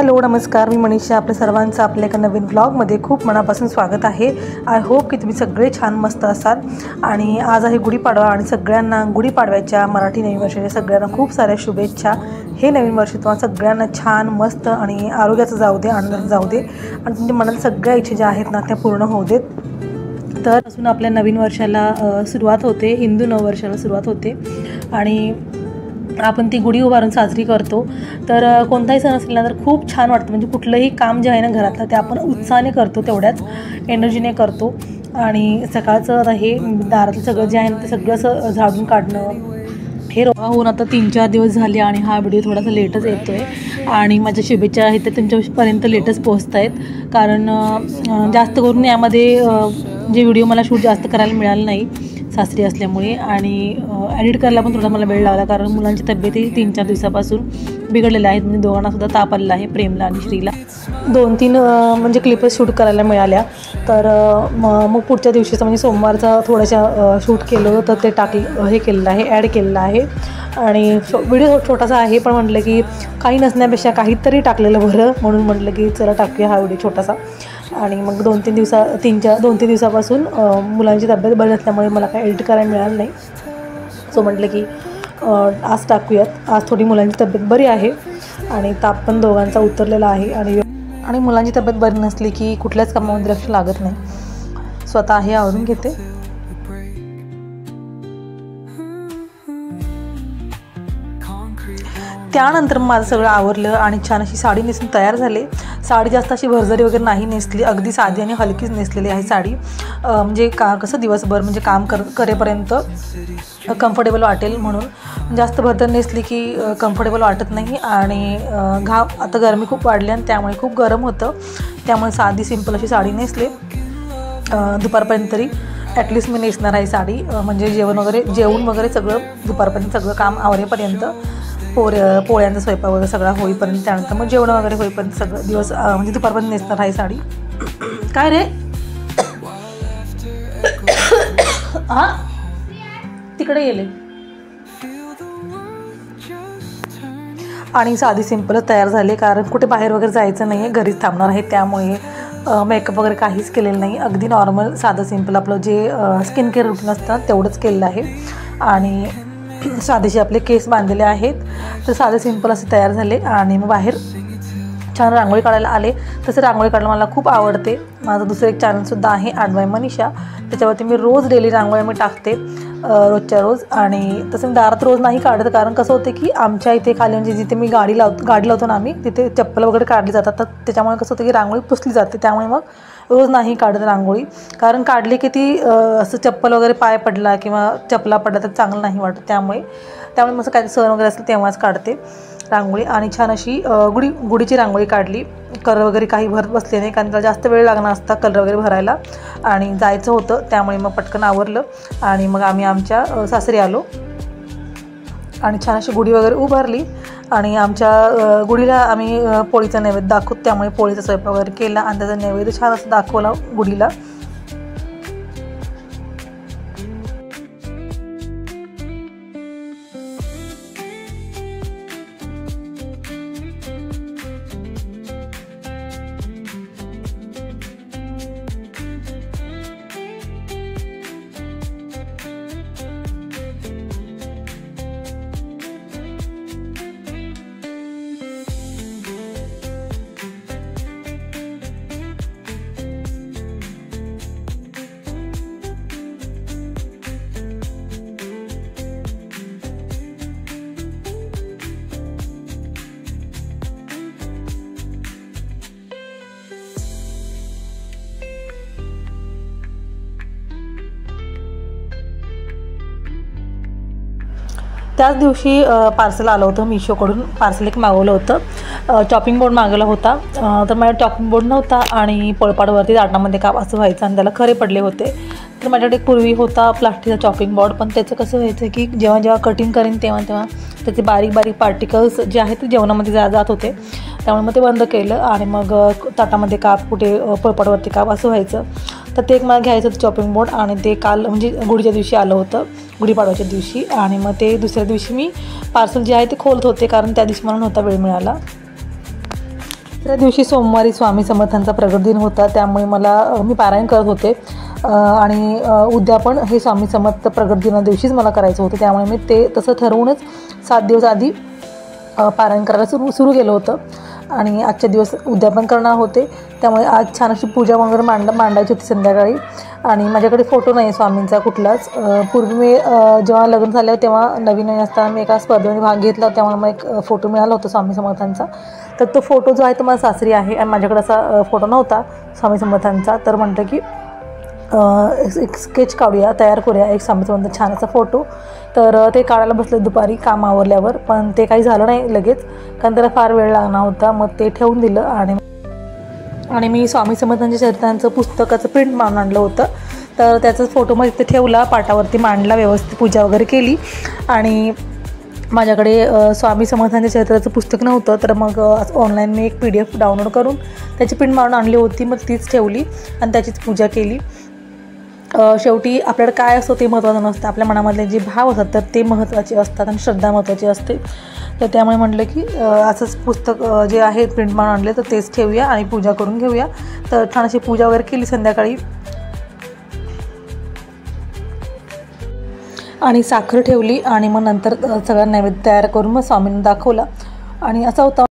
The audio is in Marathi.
हॅलो नमस्कार, मी मनीषा. आपल्या सर्वांचं आपल्या एका नवीन व्लॉगमध्ये खूप मनापासून स्वागत आहे. आय होप की तुम्ही सगळे छान मस्त असाल. आणि आज आहे गुढीपाडवा आणि सगळ्यांना गुढीपाडव्याच्या मराठी नवीन वर्षाच्या सगळ्यांना खूप साऱ्या शुभेच्छा. हे नवीन वर्ष तुम्हाला सगळ्यांना छान मस्त आणि आरोग्याचं जाऊ दे, आनंदाचं जाऊ दे आणि तुमच्या मनात सगळ्या इच्छा ज्या आहेत ना त्या पूर्ण होऊ देत. तर असून आपल्या नवीन वर्षाला सुरुवात होते, हिंदू नववर्षाला सुरुवात होते आणि आपण ती गुढी उभारून साजरी करतो. तर कोणताही सण असेल ना तर खूप छान वाटतं. म्हणजे कुठलंही काम जे आहे ना घरातलं ते आपण उत्साहाने करतो, तेवढ्याच एनर्जीने करतो. आणि सकाळचं आता हे दारातलं सगळं जे आहे ना ते सगळं असं झाडून काढणं हे होऊन आता 3-4 दिवस झाले आणि हा व्हिडिओ थोडासा लेटच येतो आहे. आणि माझ्या शुभेच्छा आहेत त्या तुमच्यापर्यंत लेटच पोहोचत आहेत, कारण जास्त करून यामध्ये जे व्हिडिओ मला शूट जास्त करायला मिळालं नाही सासरी असल्यामुळे. आणि एडिट करायला पण थोडा मला वेळ लागला, कारण मुलांची तब्येतही 3-4 दिवसापासून बिघडलेल्या आहेत. म्हणजे दोघांनासुद्धा ताप आलेला आहे, प्रेमला आणि श्रीला. 2-3 म्हणजे क्लिपच शूट करायला मिळाल्या. तर मग पुढच्या दिवशीचं म्हणजे सोमवारचा थोड्याशा शूट केलं होतं, ते हे केलेलं आहे, ॲड केलेलं आहे. आणि व्हिडिओ छोटासा आहे, पण म्हटलं की काही नसण्यापेक्षा काहीतरी टाकलेलं बरं, म्हणून म्हटलं की चला टाकूया हा व्हिडिओ छोटासा. आणि मग 2-3 दिवसापासून मुलांची तब्येत बरी नसल्यामुळे मला काही एडिट करायला मिळालं नाही. सो म्हटलं की आज टाकूयात. आज थोडी मुलांची तब्येत बरी आहे आणि ताप पण दोघांचा उतरलेला आहे. आणि मुलांची तब्येत बरी नसली की कुठल्याच कामामध्ये लक्ष लागत नाही. स्वतः हे आवरून घेते. त्यानंतर माझं सगळं आवरलं आणि छान अशी साडी नेसून तयार झाले. साडी जास्त अशी भरजरी वगैरे नाही नेसली, अगदी साधी आणि हलकीच नेसलेली आहे साडी. म्हणजे कसं दिवसभर म्हणजे काम करेपर्यंत कम्फर्टेबल वाटेल म्हणून. जास्त भरतर नेसली की कम्फर्टेबल वाटत नाही आणि आता गरमी खूप वाढली आणि त्यामुळे खूप गरम होतं. त्यामुळे साधी सिंपल अशी साडी नेसले. दुपारपर्यंत तरी ॲटलिस्ट मी नेसणार आहे साडी. म्हणजे जेवण वगैरे सगळं दुपारपर्यंत सगळं काम आवरेपर्यंत, पोळ्यांचा स्वयंपाक वगैरे सगळा होईपर्यंत, त्यानंतर मग जेवण वगैरे होईपर्यंत सगळं दिवस म्हणजे दुपारपर्यंत नेसणार आहे साडी. काय रे हां तिकडे गेले. आणि साधी सिंपलच तयार झाले, कारण कुठे बाहेर वगैरे जायचं नाही आहे, घरीच थांबणार आहे. त्यामुळे मेकअप वगैरे काहीच केलेलं नाही. अगदी नॉर्मल साधं सिंपल आपलं जे स्किन केअर रुटीन असतं तेवढंच केलेलं आहे. आणि साधेसे आपले केस बांधलेले आहेत. तर साधे सिंपल असे तयार झाले आणि मग बाहेर छान रांगोळी काढायला आले. तसं रांगोळी काढायला मला खूप आवडते. माझं दुसरं एक चॅनलसुद्धा आहे @by मनीषा. त्याच्यावरती मी रोज डेली रांगोळी मी टाकते, रोजच्या रोज. आणि तसं मी दारात रोज नाही काढत, कारण कसं होतं की आमच्या इथे खाली म्हणजे जिथे मी गाडी लावतो ना आम्ही, तिथे चप्पल वगैरे काढली जातात. तर त्याच्यामुळे कसं होतं की रांगोळी पुसली जाते. त्यामुळे मग रोज नाही काढत रांगोळी, कारण काढली की ती असं चप्पल वगैरे पाय पडला किंवा चपला पडला तर चांगलं नाही वाटत. त्यामुळे मग काही सण वगैरे असेल तेव्हाच काढते रांगोळी. आणि छान अशी गुढीची रांगोळी काढली. कलर वगैरे काही भरत बसले नाही, कारण त्याला जास्त वेळ लागणार असता कलर वगैरे भरायला आणि जायचं होतं. त्यामुळे मग पटकन आवरलं आणि मग आम्ही आमच्या सासरी आलो आणि छान अशी गुढी वगैरे उभारली. आणि आमच्या गुढीला आम्ही पोळीचा नैवेद्य दाखवतो, त्यामुळे पोळीचा स्वयंपाक वगैरे केला आणि त्याचा नैवेद्य छान असं दाखवला गुढीला. त्याच दिवशी पार्सल आलं होतं, मिशोकडून पार्सल एक मागवलं होतं. चॉपिंग बोर्ड मागवला होता. तर माझ्या चॉपिंग बोर्ड नव्हता आणि पळपाडवरती दाटामध्ये काप असं व्हायचं आणि त्याला खरे पडले होते. तर माझ्याकडे पूर्वी होता प्लास्टिकचा चॉपिंग बोर्ड, पण त्याचं कसं व्हायचं की जेव्हा कटिंग करेन तेव्हा त्याचे बारीक बारीक पार्टिकल्स जे आहेत ते जेवणामध्ये जात होते. त्यामुळे मग ते बंद केलं आणि मग ताटामध्ये काप, कुठे पळपाडवरती काप असं व्हायचं. तर ते एक मला घ्यायचं होतं चॉपिंग बोर्ड आणि ते काल म्हणजे गुढीच्या दिवशी आलं होतं, गुढीपाडव्याच्या दिवशी. आणि मग ते दुसऱ्या दिवशी मी पार्सल जे आहे ते खोलत होते, कारण त्या दिवशी मला नव्हता वेळ मिळाला. तिसऱ्या दिवशी सोमवारी स्वामी समर्थांचा प्रगट दिन होता, त्यामुळे मी पारायण करत होते आणि उद्या पण हे स्वामी समर्थ प्रगट दिना दिवशीच मला करायचं होतं, त्यामुळे मी ते तसं ठरवूनच 7 दिवस आधी पारायण करायला सुरू केलं होतं आणि आजच्या दिवस उद्या पण करणार होते. त्यामुळे आज छान अशी पूजा वगैरे मांडायची होती संध्याकाळी. आणि माझ्याकडे फोटो नाही स्वामींचा कुठलाच. पूर्वी मी जेव्हा लग्न झालं तेव्हा नवीन असताना मी एका स्पर्धेमध्ये भाग घेतला, त्यामुळे मला एक फोटो मिळाला होता स्वामी समर्थांचा. तर तो फोटो जो आहे तो मला सासरी आहे आणि माझ्याकडे असा फोटो नव्हता स्वामी समर्थांचा. तर म्हटलं की एक स्केच काढूया, तयार करूया एक स्वामी समर्थ छान असा फोटो. तर ते काढायला बसले दुपारी काम आवरल्यावर, पण ते काही झालं नाही लगेच, कारण त्याला फार वेळ लागणार होता. मग ते ठेवून दिलं आणि मी स्वामी समर्थांच्या चरित्रांचं पुस्तकाचं प्रिंट मारून आणलं होतं. तर त्याचाच फोटो मग इथे ठेवला, पाटावरती मांडला, व्यवस्थित पूजा वगैरे केली. आणि माझ्याकडे स्वामी समर्थांच्या चरित्राचं पुस्तक नव्हतं, तर मग ऑनलाईन मी एक PDF डाउनलोड करून त्याची प्रिंट मारून आणली होती. मग तीच ठेवली आणि त्याचीच पूजा केली. शेवटी आपल्याला काय असतं ते महत्त्वाचं नसतं, आपल्या मनामधले जे भाव असतात तर ते महत्त्वाचे असतात आणि श्रद्धा महत्त्वाची असते. तर त्यामुळे म्हटलं की असंच पुस्तक जे आहे प्रिंट मारून आणले तर तेच ठेवूया आणि पूजा करून घेऊया. तर छान अशी पूजा वगैरे केली संध्याकाळी आणि साखर ठेवली आणि मग नंतर सगळं नैवेद्य तयार करून मग स्वामींना दाखवला. आणि असा होता